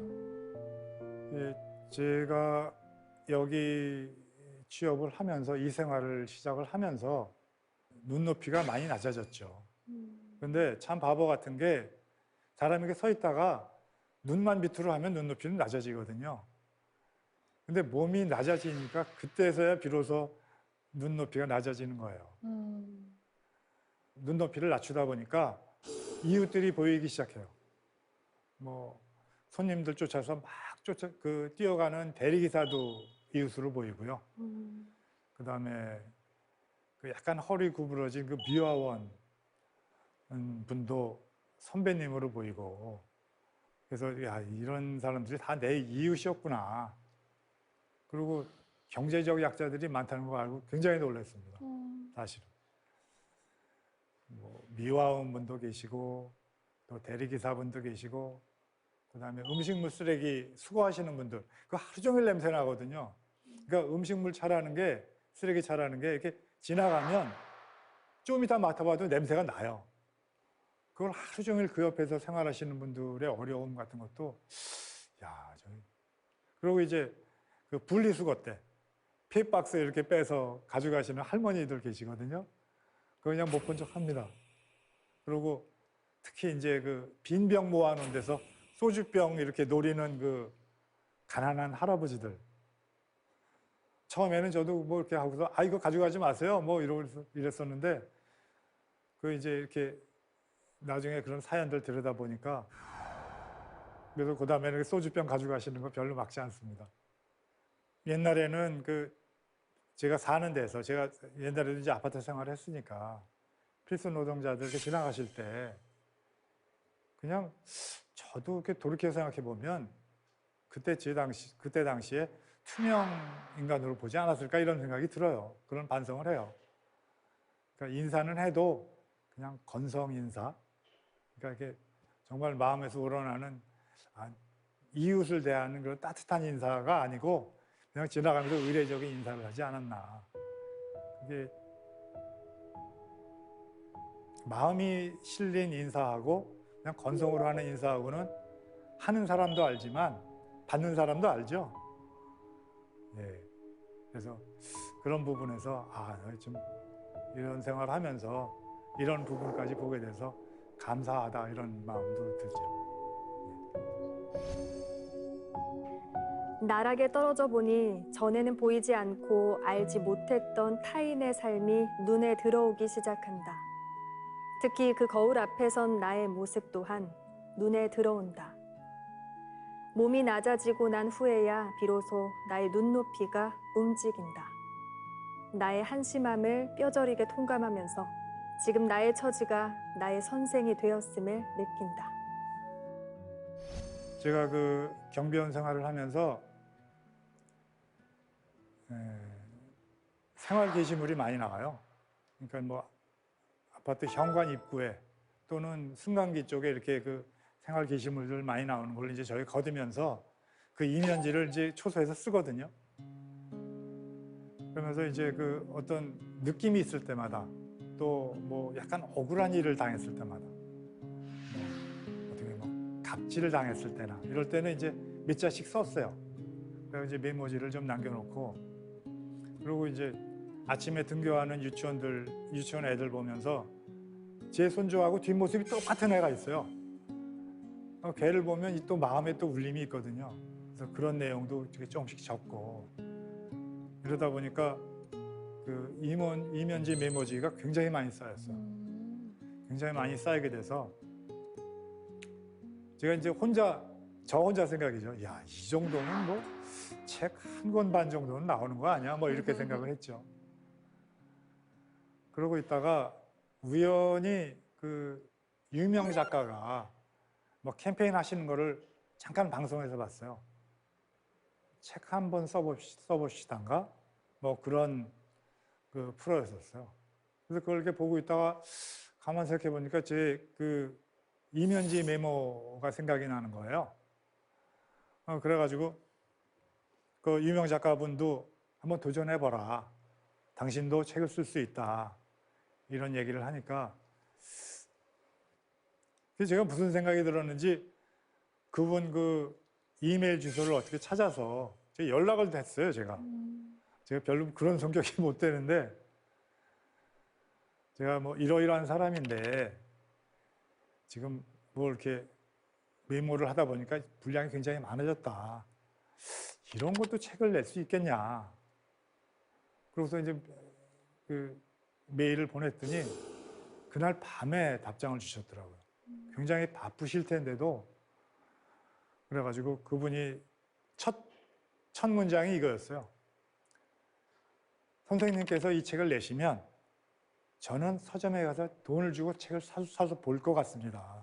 예, 제가 여기 취업을 하면서 이 생활을 시작을 하면서 눈높이가 많이 낮아졌죠. 근데 참 바보 같은 게 사람이 이렇게 서 있다가 눈만 밑으로 하면 눈높이는 낮아지거든요. 근데 몸이 낮아지니까 그때서야 비로소 눈높이가 낮아지는 거예요. 눈높이를 낮추다 보니까 이웃들이 보이기 시작해요. 뭐 손님들 쫓아서 막 뛰어가는 대리기사도 이웃으로 보이고요. 그다음에 그 약간 허리 구부러진 그 미화원 분도 선배님으로 보이고 그래서 야 이런 사람들이 다 내 이웃이었구나. 그리고 경제적 약자들이 많다는 거 알고 굉장히 놀랐습니다. 사실은. 뭐 미화원 분도 계시고 또 대리기사분도 계시고 그다음에 음식물 쓰레기 수거하시는 분들 그 하루 종일 냄새 나거든요. 그러니까 음식물 차라는 게 쓰레기 차라는 게 이렇게 지나가면 좀 이따 맡아봐도 냄새가 나요. 그걸 하루 종일 그 옆에서 생활하시는 분들의 어려움 같은 것도 그리고 이제 그 분리수거 때 폐박스 이렇게 빼서 가져가시는 할머니들 계시거든요. 그거 그냥 못 본 척 합니다. 그리고 특히 이제 그 빈병 모아놓은 데서 소주병 이렇게 노리는 그 가난한 할아버지들. 처음에는 저도 뭐 이렇게 하고서 아 이거 가져가지 마세요 뭐 이랬었는데 그 이제 이렇게 나중에 그런 사연들 들여다 보니까 그래서 그 다음에는 소주병 가져가시는 거 별로 막지 않습니다. 옛날에는 그 제가 사는 데서 제가 옛날에도 이제 아파트 생활을 했으니까 필수 노동자들 이렇게 지나가실 때 그냥 저도 이렇게 돌이켜 생각해 보면 그때 당시에 투명 인간으로 보지 않았을까 이런 생각이 들어요. 그런 반성을 해요. 그러니까 인사는 해도 그냥 건성 인사. 그러니까 이게 정말 마음에서 우러나는 이웃을 대하는 그런 따뜻한 인사가 아니고 그냥 지나가면서 의례적인 인사를 하지 않았나. 그게 마음이 실린 인사하고 그냥 건성으로 하는 인사하고는 하는 사람도 알지만 받는 사람도 알죠. 예. 그래서 그런 부분에서 좀 이런 생활을 하면서 이런 부분까지 보게 돼서 감사하다 이런 마음도 들죠. 나락에 떨어져 보니 전에는 보이지 않고 알지 못했던 타인의 삶이 눈에 들어오기 시작한다. 특히 그 거울 앞에 선 나의 모습 또한 눈에 들어온다. 몸이 낮아지고 난 후에야 비로소 나의 눈높이가 움직인다. 나의 한심함을 뼈저리게 통감하면서 지금 나의 처지가 나의 선생이 되었음을 느낀다. 제가 그 경비원 생활을 하면서 생활 게시물이 많이 나와요. 그러니까 뭐 아파트 현관 입구에 또는 승강기 쪽에 이렇게 그 생활 게시물들 많이 나오는 걸 이제 저희 거두면서 그 이면지를 이제 초소해서 쓰거든요. 그러면서 이제 그 어떤 느낌이 있을 때마다 또 뭐 약간 억울한 일을 당했을 때마다 어떻게 뭐 갑질을 당했을 때나 이럴 때는 이제 몇 자씩 썼어요. 그래서 이제 메모지를 좀 남겨놓고 그리고 이제 아침에 등교하는 유치원 애들 보면서 제 손주하고 뒷모습이 똑같은 애가 있어요. 걔를 보면 또 마음에 또 울림이 있거든요. 그래서 그런 내용도 조금씩 적고 이러다 보니까 그 이면지 메모지가 굉장히 많이 쌓였어요. 굉장히 많이 쌓이게 돼서 제가 이제 저 혼자 생각이죠. 야, 이 정도면 뭐 책 한 권 반 정도는 나오는 거 아니야? 뭐 이렇게 생각을 했죠. 그러고 있다가 우연히 그 유명 작가가 뭐 캠페인 하시는 거를 잠깐 방송에서 봤어요. 책 한 번 써보시단가 뭐 그런 그 프로였었어요. 그래서 그걸 이렇게 보고 있다가 가만 생각해 보니까 제 그 이면지 메모가 생각이 나는 거예요. 그래가지고 그 유명 작가분도 한번 도전해봐라. 당신도 책을 쓸 수 있다. 이런 얘기를 하니까 제가 무슨 생각이 들었는지 그분 그 이메일 주소를 어떻게 찾아서 제가 연락을 했어요, 제가. 제가 별로 그런 성격이 못 되는데 제가 뭐 이러이러한 사람인데 지금 뭐 이렇게 메모를 하다 보니까 분량이 굉장히 많아졌다. 이런 것도 책을 낼 수 있겠냐. 그러고서 이제 그 메일을 보냈더니 그날 밤에 답장을 주셨더라고요. 굉장히 바쁘실 텐데도 그래가지고 그분이 첫 문장이 이거였어요. 선생님께서 이 책을 내시면 저는 서점에 가서 돈을 주고 책을 사서 볼 것 같습니다.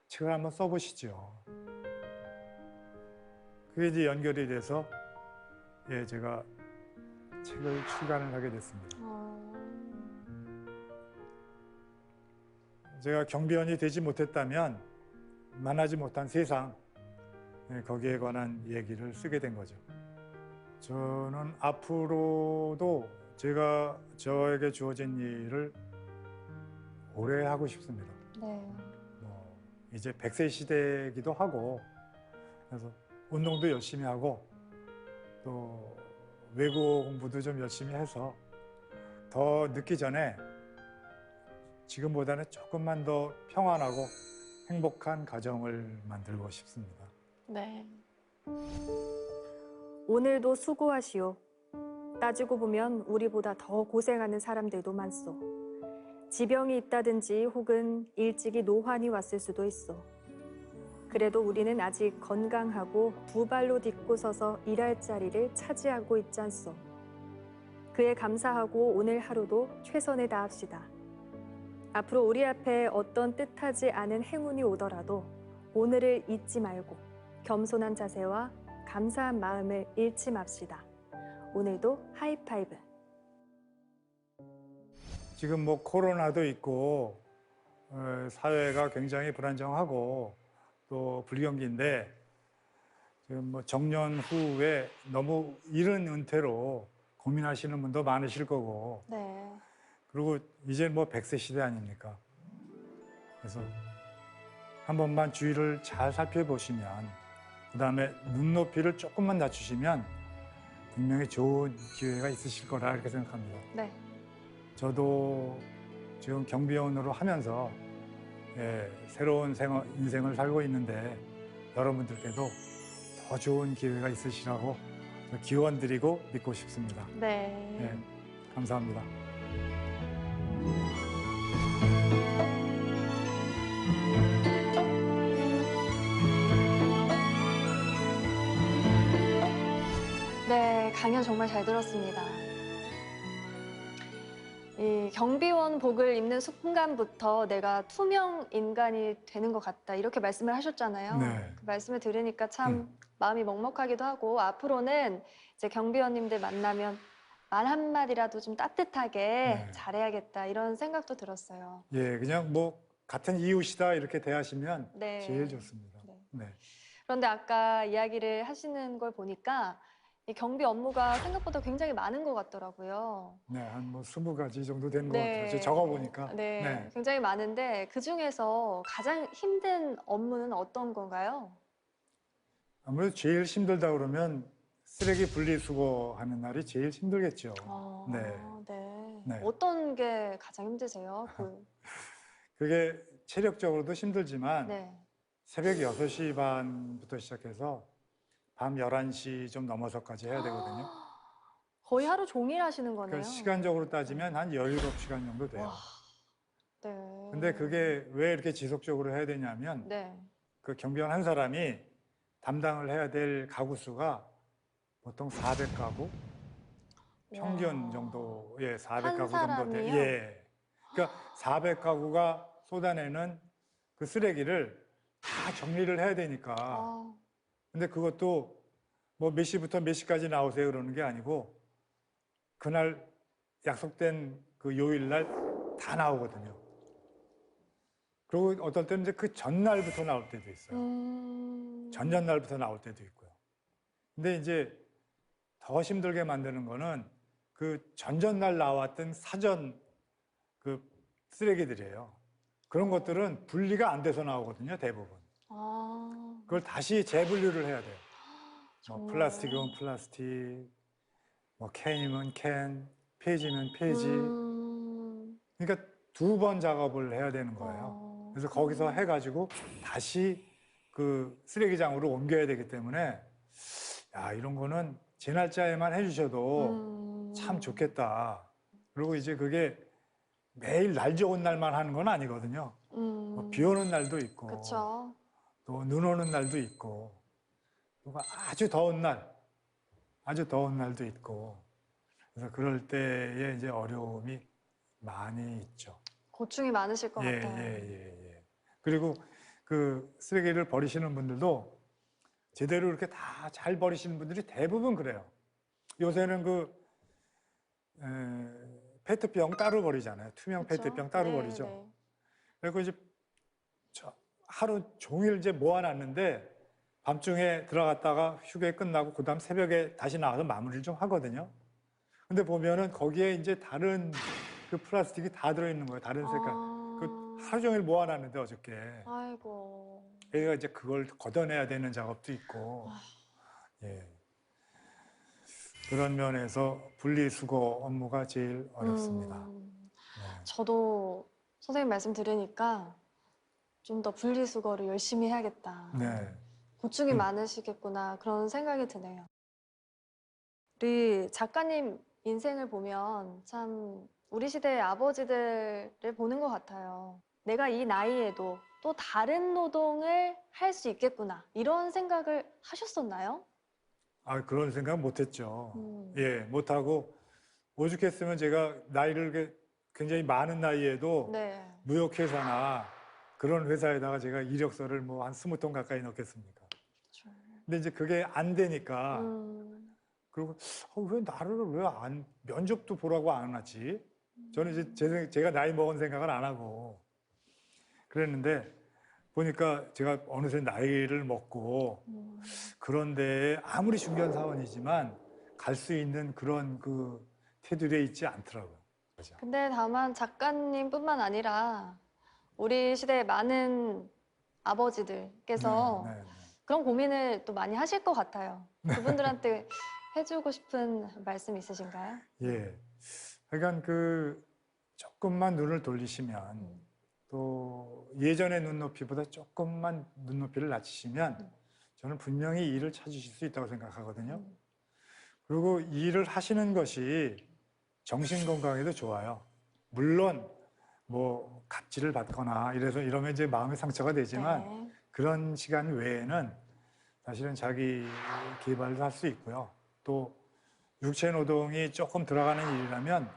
책을 한번 써보시죠. 그게 이제 연결이 돼서 제가 책을 출간을 하게 됐습니다. 제가 경비원이 되지 못했다면 만나지 못한 세상 거기에 관한 얘기를 쓰게 된 거죠. 저는 앞으로도 제가 저에게 주어진 일을 오래 하고 싶습니다. 네. 이제 100세 시대이기도 하고 그래서 운동도 열심히 하고 또 외국어 공부도 좀 열심히 해서 더 늦기 전에 지금보다는 조금만 더 평안하고 행복한 가정을 만들고 싶습니다. 네. 오늘도 수고하시오. 따지고 보면 우리보다 더 고생하는 사람들도 많소. 지병이 있다든지 혹은 일찍이 노환이 왔을 수도 있어. 그래도 우리는 아직 건강하고 두 발로 딛고 서서 일할 자리를 차지하고 있지 않소. 그에 감사하고 오늘 하루도 최선을 다합시다. 앞으로 우리 앞에 어떤 뜻하지 않은 행운이 오더라도 오늘을 잊지 말고 겸손한 자세와 감사한 마음을 잃지 맙시다. 오늘도 하이파이브. 지금 뭐 코로나도 있고 사회가 굉장히 불안정하고 또 불경기인데 지금 뭐 정년 후에 너무 이른 은퇴로 고민하시는 분도 많으실 거고 네. 그리고 이제 뭐 100세 시대 아닙니까? 그래서 한 번만 주위를 잘 살펴보시면 그다음에 눈높이를 조금만 낮추시면 분명히 좋은 기회가 있으실 거라 이렇게 생각합니다. 네. 저도 지금 경비원으로 하면서 새로운 인생을 살고 있는데 여러분들께도 더 좋은 기회가 있으시라고 기원 드리고 믿고 싶습니다. 네. 감사합니다. 네, 강연 정말 잘 들었습니다. 이 경비원 복을 입는 순간부터 내가 투명 인간이 되는 것 같다 이렇게 말씀을 하셨잖아요. 네. 그 말씀을 들으니까 참 마음이 먹먹하기도 하고 앞으로는 이제 경비원님들 만나면 말 한마디라도 좀 따뜻하게 네. 잘해야겠다 이런 생각도 들었어요. 예, 그냥 뭐 같은 이웃이다 이렇게 대하시면 네. 제일 좋습니다. 네. 네. 그런데 아까 이야기를 하시는 걸 보니까 이 경비 업무가 생각보다 굉장히 많은 것 같더라고요. 네, 한 뭐 20가지 정도 되는 것 네. 같아요. 적어보니까. 네, 네. 굉장히 많은데 그 중에서 가장 힘든 업무는 어떤 건가요? 아무래도 제일 힘들다 그러면 쓰레기 분리수거하는 날이 제일 힘들겠죠. 네. 네. 네. 어떤 게 가장 힘드세요? 그게 체력적으로도 힘들지만 네. 새벽 6시 반부터 시작해서 밤 11시 좀 넘어서까지 해야 되거든요. 거의 하루 종일 하시는 거네요. 그러니까 시간적으로 따지면 한 17시간 정도 돼요. 와. 네. 근데 그게 왜 이렇게 지속적으로 해야 되냐면 네. 그 경비원 한 사람이 담당을 해야 될 가구 수가 보통 400가구 평균 와. 정도의 한 400가구 정도 돼. 사람이요? 예. 그러니까 400가구가 쏟아내는 그 쓰레기를 다 정리를 해야 되니까. 아, 근데 그것도 뭐 몇 시부터 몇 시까지 나오세요 그러는 게 아니고 그날 약속된 그 요일 날 다 나오거든요. 그리고 어떨 때는 이제 그 전날부터 나올 때도 있어요. 전전날부터 나올 때도 있고요. 근데 이제 더 힘들게 만드는 거는 그 전전날 나왔던 사전 그 쓰레기들이에요. 그런 것들은 분리가 안 돼서 나오거든요, 대부분. 아, 그걸 다시 재분류를 해야 돼요. 뭐 정말요? 플라스틱이면 플라스틱, 뭐 캔이면 캔, 폐지면 폐지. 그러니까 2번 작업을 해야 되는 거예요. 그래서 거기서 해가지고 다시 그 쓰레기장으로 옮겨야 되기 때문에 야, 이런 거는 제 날짜에만 해주셔도 참 좋겠다. 그리고 이제 그게 매일 날 좋은 날만 하는 건 아니거든요. 뭐비 오는 날도 있고, 그쵸. 또 눈 오는 날도 있고, 또 아주 더운 날도 있고. 그래서 그럴 때에 이제 어려움이 많이 있죠. 고충이 많으실 것 예, 같아요. 예. 그리고 그 쓰레기를 버리시는 분들도 제대로 이렇게 다 잘 버리시는 분들이 대부분 그래요. 요새는 페트병 따로 버리잖아요. 투명 그쵸? 페트병 따로 네, 버리죠. 네. 그리고 이제 하루 종일 이제 모아놨는데 밤중에 들어갔다가 휴게 끝나고 그다음 새벽에 다시 나와서 마무리를 좀 하거든요. 근데 보면은 거기에 이제 다른 그 플라스틱이 다 들어있는 거예요. 다른 색깔. 그 하루 종일 모아놨는데 어저께. 아이고. 그러니까 이제 그걸 걷어내야 되는 작업도 있고. 예. 그런 면에서 분리수거 업무가 제일 어렵습니다. 네. 저도 선생님 말씀 들으니까 좀 더 분리수거를 열심히 해야겠다. 네. 고충이 많으시겠구나 그런 생각이 드네요. 우리 작가님 인생을 보면 참 우리 시대의 아버지들을 보는 것 같아요. 내가 이 나이에도 또 다른 노동을 할 수 있겠구나 이런 생각을 하셨었나요? 아, 그런 생각 못했죠. 음. 예, 못하고 오죽했으면 제가 나이를 굉장히 많은 나이에도 네. 무역회사나 그런 회사에다가 제가 이력서를 뭐 한 20통 가까이 넣겠습니까? 그렇죠. 근데 이제 그게 안 되니까 그리고 왜 나를 왜 안 면접도 보라고 안 하지? 저는 이제 제가 나이 먹은 생각을 안 하고 그랬는데 보니까 제가 어느새 나이를 먹고 그런데 아무리 중요한 사원이지만 갈 수 있는 그런 그 테두리에 있지 않더라고요. 그죠? 근데 다만 작가님뿐만 아니라 우리 시대의 많은 아버지들께서 네, 네, 네. 그런 고민을 또 많이 하실 것 같아요. 그분들한테 해주고 싶은 말씀 있으신가요? 예. 그러니까 그 조금만 눈을 돌리시면 또 예전의 눈높이보다 조금만 눈높이를 낮추시면 저는 분명히 일을 찾으실 수 있다고 생각하거든요. 그리고 일을 하시는 것이 정신 건강에도 좋아요. 물론 뭐 갑질을 받거나 이러면 이제 마음의 상처가 되지만 네. 그런 시간 외에는 사실은 자기 개발도 할 수 있고요. 또 육체 노동이 조금 들어가는 일이라면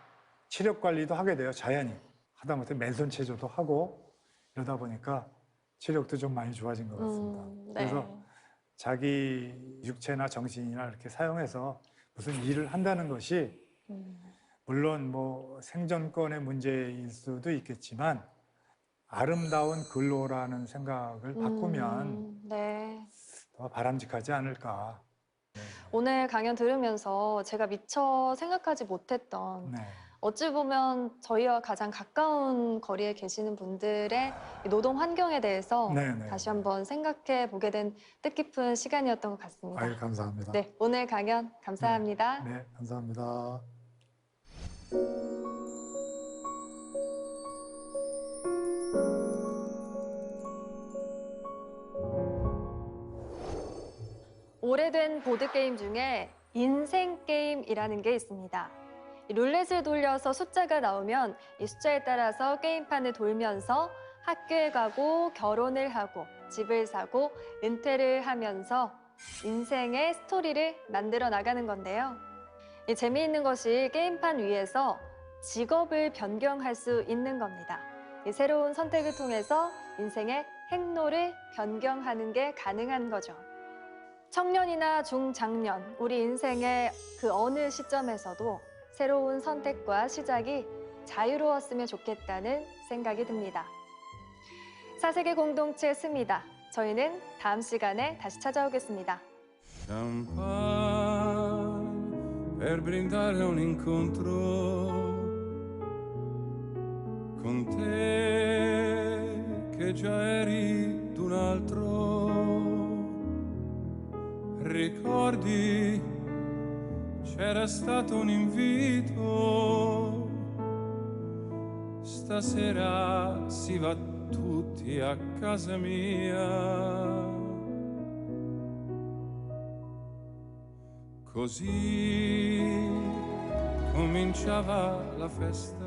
체력 관리도 하게 돼요. 자연히. 하다못해 맨손 체조도 하고 이러다 보니까 체력도 좀 많이 좋아진 것 같습니다. 네. 그래서 자기 육체나 정신이나 이렇게 사용해서 무슨 일을 한다는 것이 물론 뭐 생존권의 문제일 수도 있겠지만 아름다운 근로라는 생각을 바꾸면 네. 더 바람직하지 않을까. 오늘 강연 들으면서 제가 미처 생각하지 못했던 네. 어찌 보면 저희와 가장 가까운 거리에 계시는 분들의 이 노동 환경에 대해서 네네. 다시 한번 생각해 보게 된 뜻깊은 시간이었던 것 같습니다. 아유, 감사합니다. 네, 오늘 강연 감사합니다. 네, 감사합니다. 오래된 보드게임 중에 인생 게임이라는 게 있습니다. 이 룰렛을 돌려서 숫자가 나오면 이 숫자에 따라서 게임판을 돌면서 학교에 가고 결혼을 하고 집을 사고 은퇴를 하면서 인생의 스토리를 만들어 나가는 건데요. 이 재미있는 것이 게임판 위에서 직업을 변경할 수 있는 겁니다. 이 새로운 선택을 통해서 인생의 행로를 변경하는 게 가능한 거죠. 청년이나 중장년, 우리 인생의 그 어느 시점에서도 새로운 선택과 시작이 자유로웠으면 좋겠다는 생각이 듭니다. 사세계 공동체 스미다. 저희는 다음 시간에 다시 찾아오겠습니다. Champagne per brindare un incontro con te che già eri d'un altro. Ricordi, c'era stato un invito, stasera si va tutti a casa mia. Così cominciava la festa